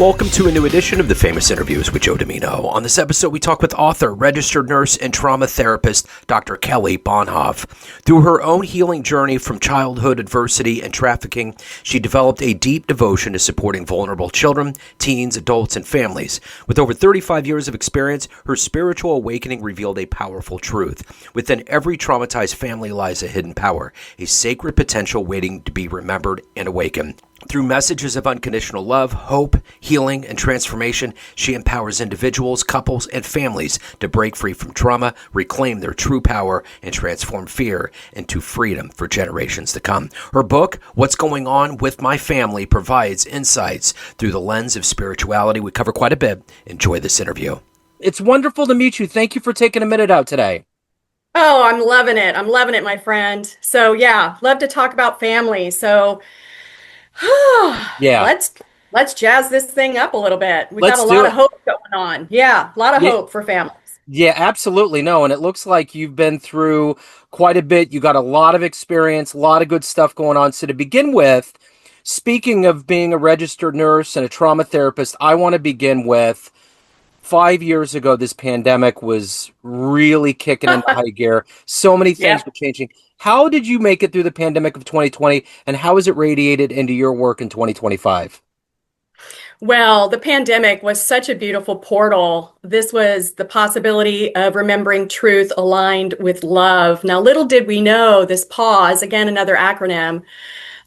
Welcome to a new edition of the Famous Interviews with Joe Dimino. On this episode, we talk with author, registered nurse, and trauma therapist, Dr. Kelly Bohnhoff. Through her own healing journey from childhood adversity and trafficking, she developed a deep devotion to supporting vulnerable children, teens, adults, and families. With over 35 years of experience, her spiritual awakening revealed a powerful truth. Within every traumatized family lies a hidden power, a sacred potential waiting to be remembered and awakened. Through messages of unconditional love, hope, healing, and transformation, she empowers individuals, couples, and families to break free from trauma, reclaim their true power, and transform fear into freedom for generations to come. Her book, What's Going On with My Family, provides insights through the lens of spirituality. We cover quite a bit. Enjoy this interview. It's wonderful to meet you. Thank you for taking a minute out today. Oh, I'm loving it. I'm loving it, my friend. So yeah, love to talk about family. So Yeah, let's jazz this thing up a little bit. We got a let's do lot of it. hope going on. Yeah, a lot of Yeah, hope for families. yeah, absolutely. No, and it looks like you've been through quite a bit. You got a lot of experience, a lot of good stuff going on. So to begin with, speaking of being a registered nurse and a trauma therapist, I want to begin with 5 years ago, this pandemic was really kicking into high gear. So many things Yeah. were changing. How did you make it through the pandemic of 2020, and how has it radiated into your work in 2025? Well, the pandemic was such a beautiful portal. This was the possibility of remembering truth aligned with love. Now, little did we know this pause, again, another acronym,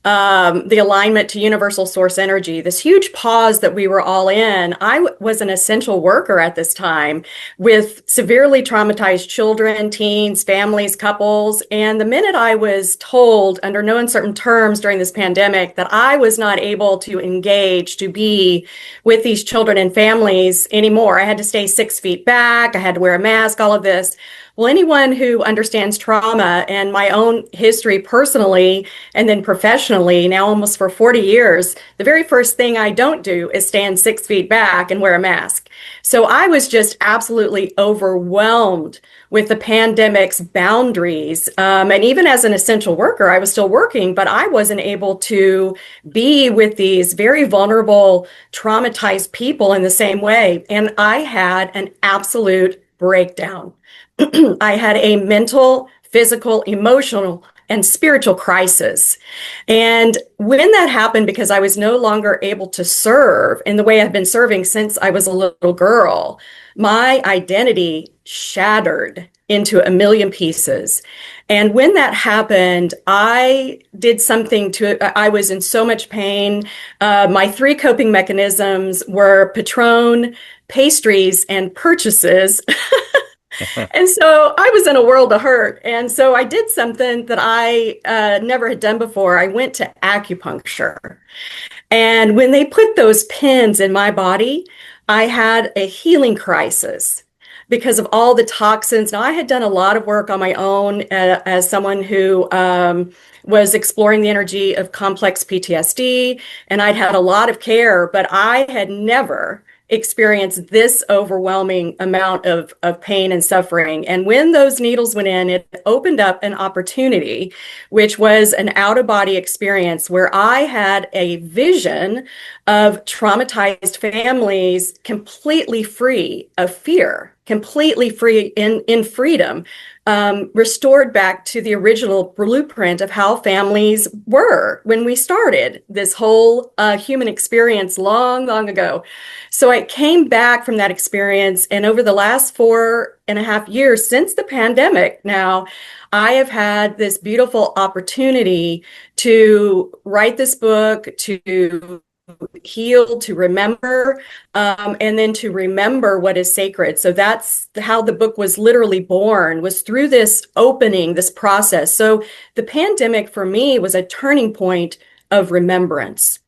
the alignment to universal source energy, this huge pause that we were all in. Was an essential worker at this time with severely traumatized children, teens, families, couples. And the minute I was told under no uncertain terms during this pandemic that I was not able to engage, to be with these children and families anymore, I had to stay 6 feet back. I had to wear a mask, all of this. Well, anyone who understands trauma and my own history personally and then professionally, now almost for 40 years, the very first thing I don't do is stand 6 feet back and wear a mask. So I was just absolutely overwhelmed with the pandemic's boundaries. And even as an essential worker, I was still working, but I wasn't able to be with these very vulnerable, traumatized people in the same way. And I had an absolute breakdown. I had a mental, physical, emotional, and spiritual crisis. And when that happened, because I was no longer able to serve in the way I've been serving since I was a little girl, my identity shattered into a million pieces. And when that happened, I did something to it. I was in so much pain. My three coping mechanisms were Patron, pastries, and purchases. And so I was in a world of hurt. And so I did something that I never had done before. I went to acupuncture. And when they put those pins in my body, I had a healing crisis because of all the toxins. Now, I had done a lot of work on my own as someone who was exploring the energy of complex PTSD, and I'd had a lot of care, but I had never experienced this overwhelming amount of pain and suffering. And when those needles went in, it opened up an opportunity, which was an out-of-body experience where I had a vision of traumatized families completely free of fear, completely free in freedom, restored back to the original blueprint of how families were when we started this whole human experience long, long ago. So I came back from that experience, and over the last 4.5 years since the pandemic now, I have had this beautiful opportunity to write this book, to heal, to remember, and then to remember what is sacred. So that's how the book was literally born, was through this opening, this process. So the pandemic for me was a turning point of remembrance.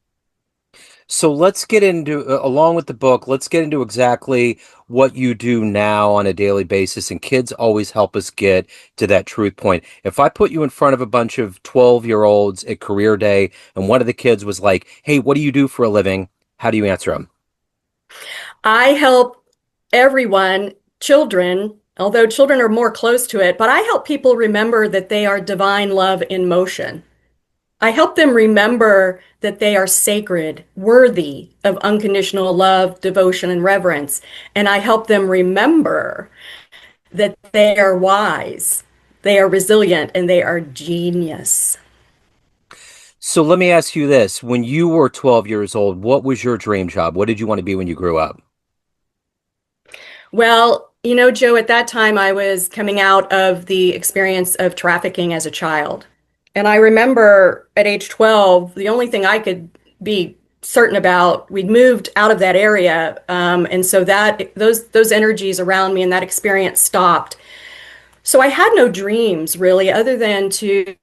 So let's get into, along with the book, let's get into exactly what you do now on a daily basis. And kids always help us get to that truth point. If I put you in front of a bunch of 12-year-olds at career day and one of the kids was like, "Hey, what do you do for a living?" How do you answer them? I help everyone, children, although children are more close to it, but I help people remember that they are divine love in motion. I help them remember that they are sacred, worthy of unconditional love, devotion, and reverence. And I help them remember that they are wise, they are resilient, and they are genius. So let me ask you this. When you were 12 years old, what was your dream job? What did you want to be when you grew up? Well, Joe, at that time I was coming out of the experience of trafficking as a child. And I remember at age 12, the only thing I could be certain about, we'd moved out of that area. And so those energies around me and that experience stopped. So I had no dreams really, other than to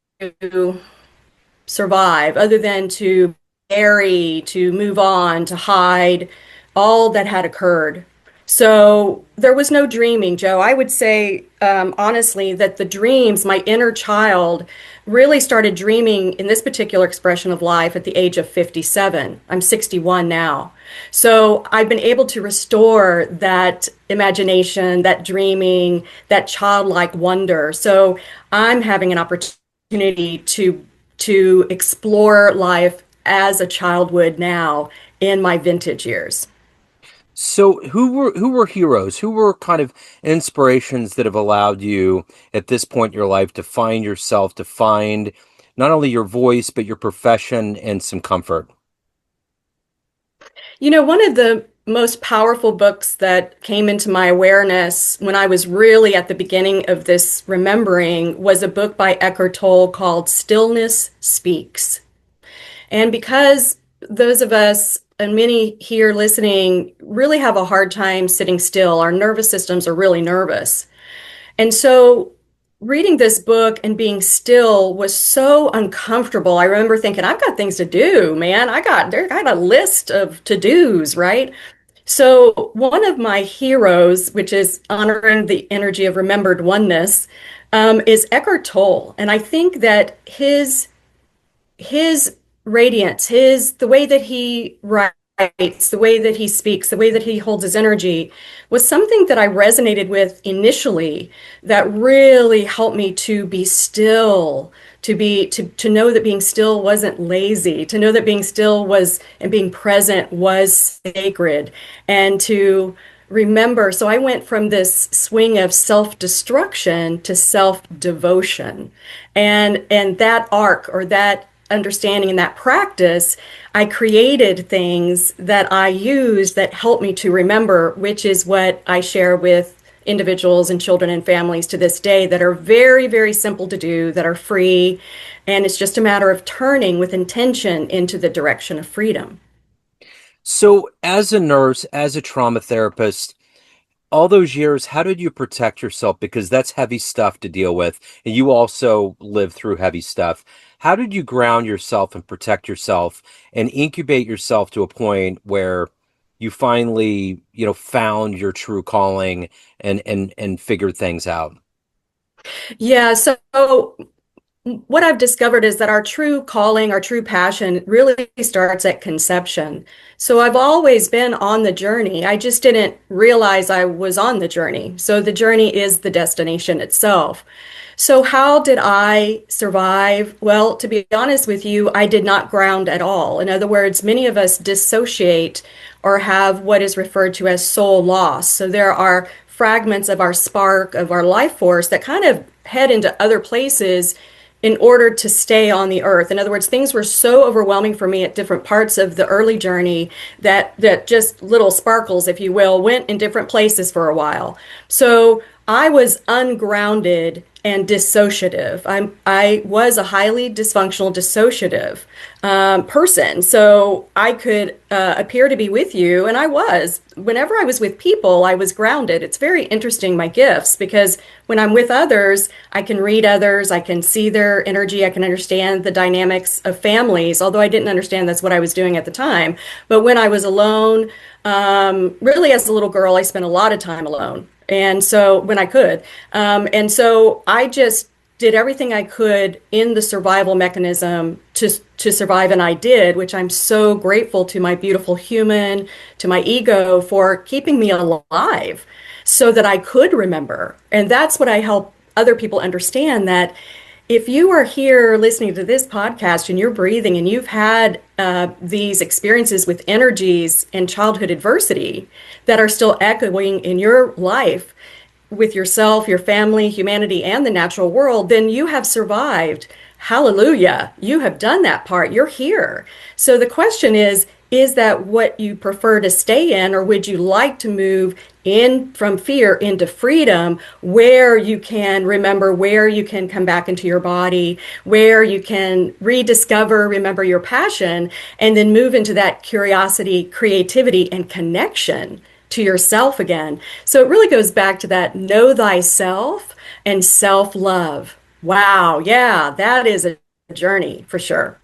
survive, other than to bury, to move on, to hide all that had occurred. So there was no dreaming, Joe. I would say, honestly, that the dreams, my inner child, really started dreaming in this particular expression of life at the age of 57. I'm 61 now. So I've been able to restore that imagination, that dreaming, that childlike wonder. So I'm having an opportunity to explore life as a child would now in my vintage years. So who were heroes? Who were kind of inspirations that have allowed you at this point in your life to find yourself, to find not only your voice, but your profession and some comfort? One of the most powerful books that came into my awareness when I was really at the beginning of this remembering was a book by Eckhart Tolle called Stillness Speaks. And because those of us and many here listening really have a hard time sitting still, our nervous systems are really nervous. And so reading this book and being still was so uncomfortable. I remember thinking, I've got things to do, man. I got a list of to-dos, right? So one of my heroes, which is honoring the energy of remembered oneness, is Eckhart Tolle. And I think that his radiance, his the way that he writes, the way that he speaks, the way that he holds his energy was something that I resonated with initially that really helped me to be still, to know that being still wasn't lazy, to know that being still was and being present was sacred, and to remember. So I went from this swing of self-destruction to self-devotion. And that arc or that understanding and that practice, I created things that I use that help me to remember, which is what I share with individuals and children and families to this day that are very, very simple to do, that are free. And it's just a matter of turning with intention into the direction of freedom. So as a nurse, as a trauma therapist, all those years, how did you protect yourself? Because that's heavy stuff to deal with. And you also lived through heavy stuff. How did you ground yourself and protect yourself and incubate yourself to a point where you finally, found your true calling and figured things out? Yeah, so what I've discovered is that our true calling, our true passion really starts at conception. So I've always been on the journey. I just didn't realize I was on the journey. So the journey is the destination itself. So how did I survive? Well, to be honest with you, I did not ground at all. In other words, many of us dissociate or have what is referred to as soul loss. So there are fragments of our spark, of our life force that kind of head into other places in order to stay on the earth. In other words, things were so overwhelming for me at different parts of the early journey that just little sparkles, if you will, went in different places for a while. So I was ungrounded and dissociative. I was a highly dysfunctional dissociative person. So I could appear to be with you, and I was. Whenever I was with people, I was grounded. It's very interesting, my gifts, because when I'm with others, I can read others, I can see their energy, I can understand the dynamics of families, although I didn't understand that's what I was doing at the time. But when I was alone, really as a little girl, I spent a lot of time alone. And so when I could. And so I just did everything I could in the survival mechanism to survive, and I did, which I'm so grateful to my beautiful human, to my ego for keeping me alive so that I could remember. And that's what I help other people understand, that If you are here listening to this podcast and you're breathing and you've had these experiences with energies and childhood adversity that are still echoing in your life with yourself, your family, humanity, and the natural world, then you have survived. Hallelujah. You have done that part. You're here. So the question is that what you prefer to stay in, or would you like to move in from fear into freedom, where you can remember, where you can come back into your body, where you can rediscover, remember your passion, and then move into that curiosity, creativity, and connection to yourself again. So it really goes back to that know thyself and self love. Wow. Yeah, that is a journey for sure.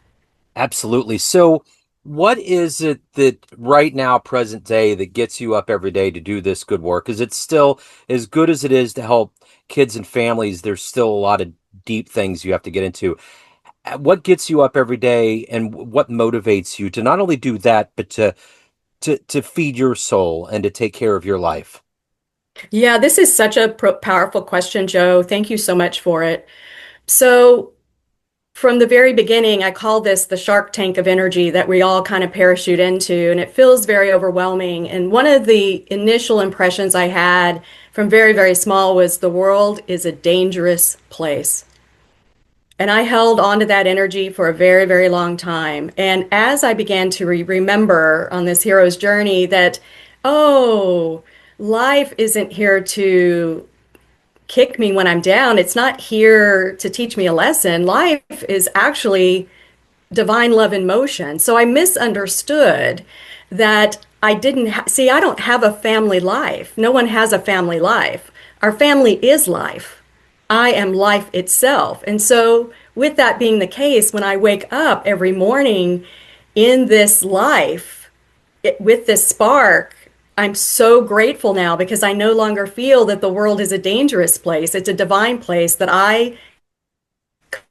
Absolutely. So, what is it that right now, present day, that gets you up every day to do this good work? Is it still as good as it is to help kids and families? There's still a lot of deep things you have to get into. What gets you up every day, and what motivates you to not only do that, but to feed your soul and to take care of your life? Yeah, this is such a powerful question, Joe. Thank you so much for it. So, from the very beginning, I call this the shark tank of energy that we all kind of parachute into, and it feels very overwhelming. And one of the initial impressions I had from very, very small was the world is a dangerous place. And I held on to that energy for a very, very long time. And as I began to remember on this hero's journey that, oh, life isn't here to kick me when I'm down. It's not here to teach me a lesson. Life is actually divine love in motion. So I misunderstood that I didn't see, I don't have a family life. No one has a family life. Our family is life. I am life itself. And so, with that being the case, when I wake up every morning in this life, with this spark, I'm so grateful now because I no longer feel that the world is a dangerous place. It's a divine place that I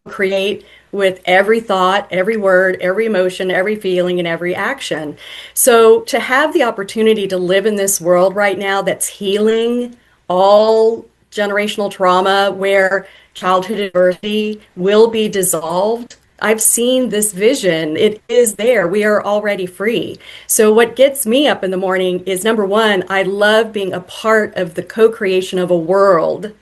create with every thought, every word, every emotion, every feeling, and every action. So to have the opportunity to live in this world right now that's healing all generational trauma, where childhood adversity will be dissolved. I've seen this vision. It is there. We are already free. So, what gets me up in the morning is number one, I love being a part of the co creation of a world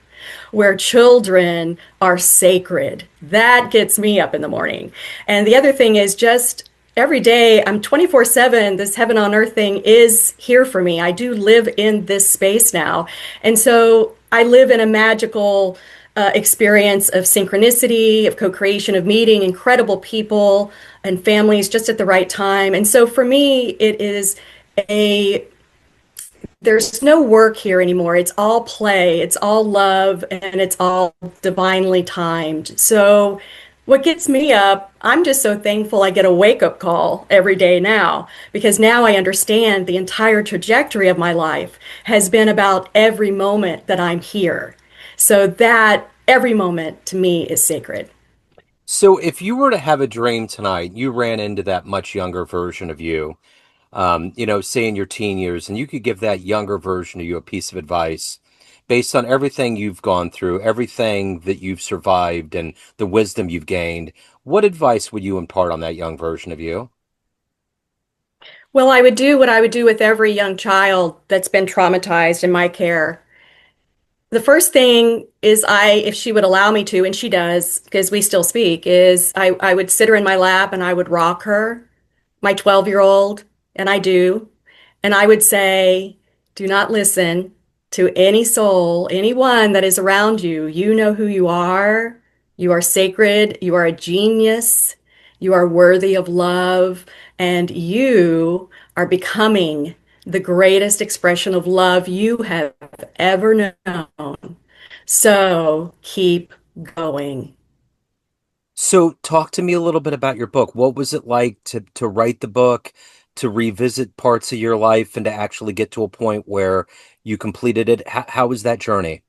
where children are sacred. That gets me up in the morning. And the other thing is just every day, I'm 24/7. This heaven on earth thing is here for me. I do live in this space now. And so I live in a magical experience of synchronicity, of co creation, of meeting incredible people and families just at the right time. And so for me, it is a there's no work here anymore. It's all play, it's all love, and it's all divinely timed. So, what gets me up, I'm just so thankful I get a wake up call every day now because now I understand the entire trajectory of my life has been about every moment that I'm here. So, that every moment to me is sacred. So, if you were to have a dream tonight, you ran into that much younger version of you, say in your teen years, and you could give that younger version of you a piece of advice based on everything you've gone through, everything that you've survived, and the wisdom you've gained, what advice would you impart on that young version of you? Well, I would do what I would do with every young child that's been traumatized in my care. The first thing is if she would allow me to, and she does, because we still speak, is I would sit her in my lap and I would rock her, my 12-year-old, and I do. And I would say, do not listen to any soul, anyone that is around you. You know who you are. You are sacred. You are a genius. You are worthy of love. And you are becoming the greatest expression of love you have ever known. So keep going. So, talk to me a little bit about your book. What was it like to write the book, to revisit parts of your life, and to actually get to a point where you completed it? How was that journey?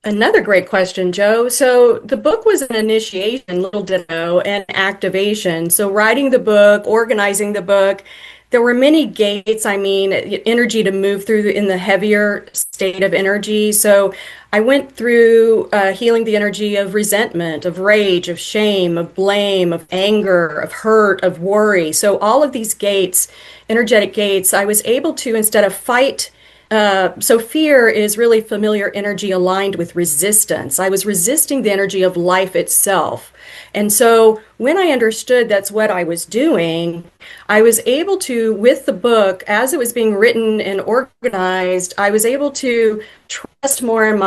Another great question, Joe. So the book was an initiation, little ditto, and activation. So writing the book, organizing the book, there were many gates, I mean, energy to move through in the heavier state of energy. So I went through healing the energy of resentment, of rage, of shame, of blame, of anger, of hurt, of worry. So all of these gates, energetic gates, I was able to, instead of fight, so fear is really familiar energy aligned with resistance. I was resisting the energy of life itself. And so when I understood that's what I was doing, I was able to, with the book, as it was being written and organized, I was able to trust more in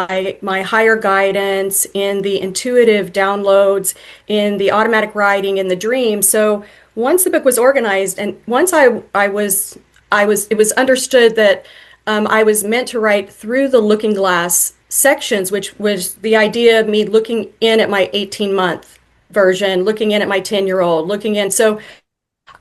my higher guidance, in the intuitive downloads, in the automatic writing, in the dream. So once the book was organized, and once it was understood that I was meant to write through the looking glass sections, which was the idea of me looking in at my 18-month version, looking in at my 10-year-old, looking in. So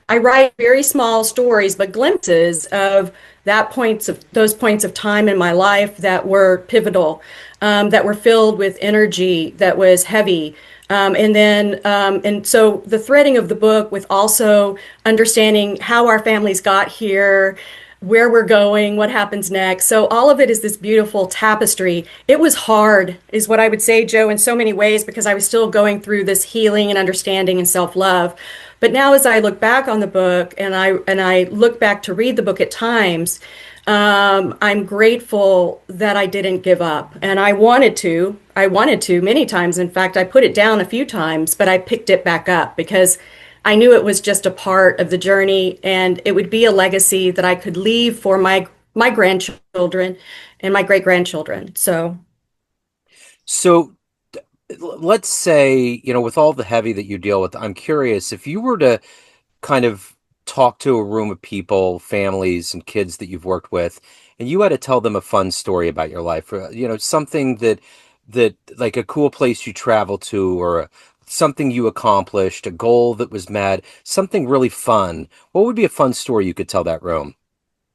I write very small stories, but glimpses of those points of time in my life that were pivotal, that were filled with energy that was heavy. And so the threading of the book with also understanding how our families got here, where we're going, what happens next. So all of it is this beautiful tapestry. It was hard, is what I would say, Joe, in so many ways, because I was still going through this healing and understanding and self-love. But now as I look back on the book and I look back to read the book at times, I'm grateful that I didn't give up. And I wanted to. I wanted to many times. In fact, I put it down a few times, but I picked it back up because I knew it was just a part of the journey and it would be a legacy that I could leave for my grandchildren and my great grandchildren. So, So let's say, with all the heavy that you deal with, I'm curious if you were to kind of talk to a room of people, families and kids that you've worked with, and you had to tell them a fun story about your life, or, something that like a cool place you traveled to, or something you accomplished, a goal that was met, something really fun. What would be a fun story you could tell that room?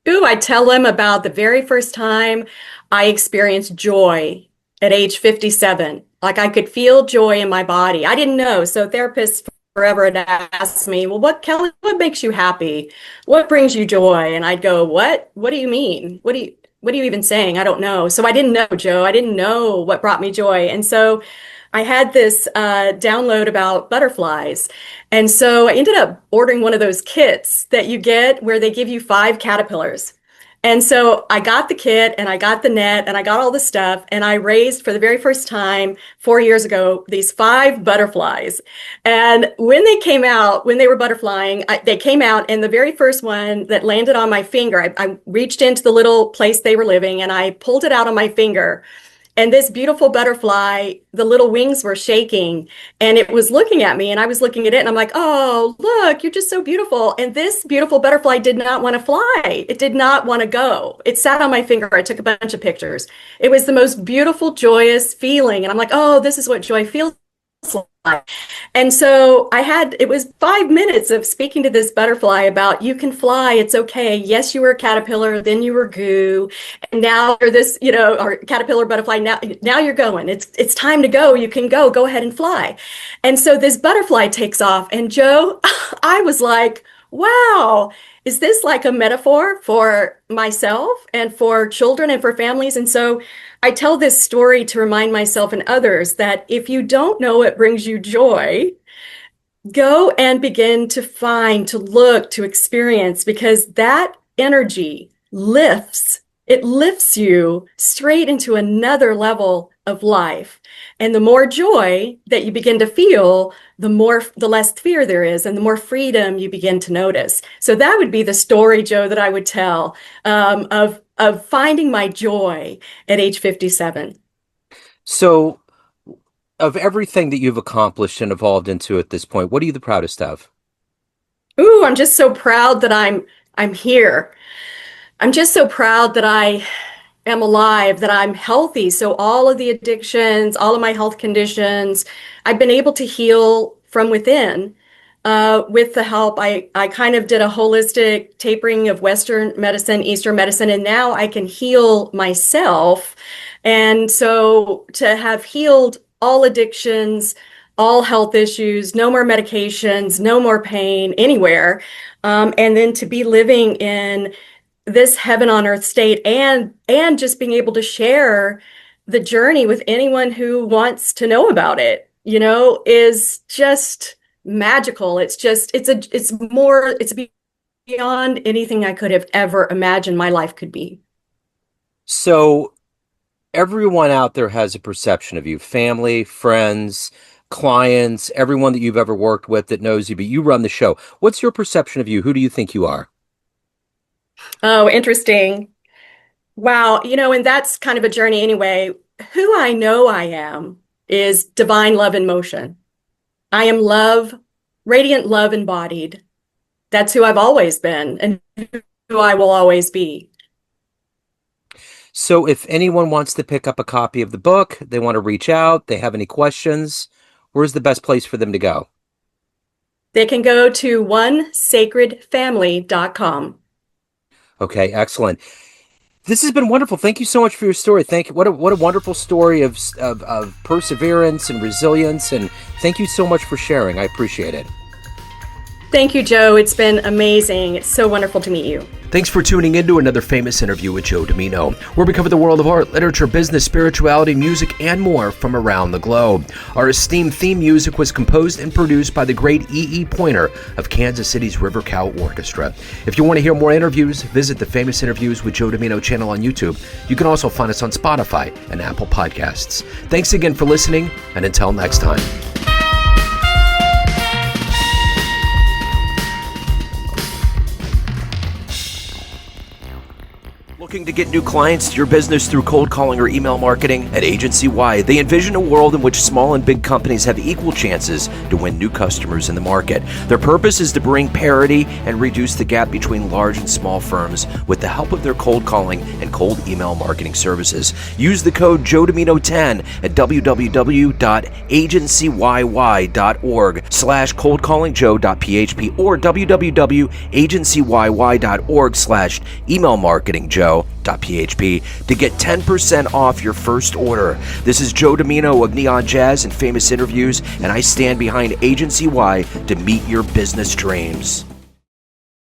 ooh, I tell them about the very first time I experienced joy at age 57. Like I could feel joy in my body. I didn't know. So therapists forever had asked me, well, Kelly, what makes you happy? What brings you joy? And I'd go, what? What do you mean? What are you even saying? I don't know. So I didn't know, Joe. I didn't know what brought me joy. And so I had this download about butterflies. And so I ended up ordering one of those kits that you get where they give you 5 caterpillars. And so I got the kit and I got the net and I got all the stuff and I raised for the very first time 4 years ago these 5 butterflies. And when they came out, when they were butterflying, they came out and the very first one that landed on my finger, I reached into the little place they were living and I pulled it out on my finger. And this beautiful butterfly, the little wings were shaking and it was looking at me and I was looking at it and I'm like, oh, look, you're just so beautiful. And this beautiful butterfly did not want to fly. It did not want to go. It sat on my finger. I took a bunch of pictures. It was the most beautiful, joyous feeling. And I'm like, oh, this is what joy feels like. And so it was 5 minutes of speaking to this butterfly about you can fly, it's okay. Yes, you were a caterpillar, then you were goo, and now you're this, or caterpillar butterfly. Now you're going. It's time to go. You can go. Go ahead and fly. And so this butterfly takes off, and Joe, I was like, wow, is this like a metaphor for myself and for children and for families? And so I tell this story to remind myself and others that if you don't know what brings you joy, go and begin to find, to look, to experience, because that energy it lifts you straight into another level of life. And the more joy that you begin to feel, the less fear there is, and the more freedom you begin to notice. So that would be the story, Joe, that I would tell of finding my joy at age 57. So, of everything that you've accomplished and evolved into at this point, what are you the proudest of? Ooh, I'm just so proud that I'm here. I'm just so proud that I am alive, that I'm healthy. So all of the addictions, all of my health conditions, I've been able to heal from within with the help. I kind of did a holistic tapering of Western medicine, Eastern medicine, and now I can heal myself. And so to have healed all addictions, all health issues, no more medications, no more pain anywhere. And then to be living in this heaven on earth state and just being able to share the journey with anyone who wants to know about it, is just magical. It's beyond anything I could have ever imagined my life could be. So everyone out there has a perception of you, family, friends, clients, everyone that you've ever worked with that knows you, but you run the show. What's your perception of you? Who do you think you are? Oh, interesting. Wow. And that's kind of a journey anyway. Who I know I am is divine love in motion. I am love, radiant love embodied. That's who I've always been and who I will always be. So if anyone wants to pick up a copy of the book, they want to reach out, they have any questions, where's the best place for them to go? They can go to onesacredfamily.com. Okay, excellent. This has been wonderful. Thank you so much for your story. Thank you. What a wonderful story of perseverance and resilience. And thank you so much for sharing. I appreciate it. Thank you, Joe. It's been amazing. It's so wonderful to meet you. Thanks for tuning in to another famous interview with Joe Dimino, where we cover the world of art, literature, business, spirituality, music, and more from around the globe. Our esteemed theme music was composed and produced by the great E.E. Pointer of Kansas City's River Cow Orchestra. If you want to hear more interviews, visit the Famous Interviews with Joe Dimino channel on YouTube. You can also find us on Spotify and Apple Podcasts. Thanks again for listening, and until next time. Looking to get new clients to your business through cold calling or email marketing? At Agency Y, they envision a world in which small and big companies have equal chances to win new customers in the market. Their purpose is to bring parity and reduce the gap between large and small firms with the help of their cold calling and cold email marketing services. Use the code JOEDIMINO10 at www.agencyyy.org/coldcallingjoe.php or www.agencyyy.org/emailmarketingjoe.php to get 10% off your first order. This is Joe Dimino of Neon Jazz and Famous Interviews, and I stand behind Agency Y to meet your business dreams.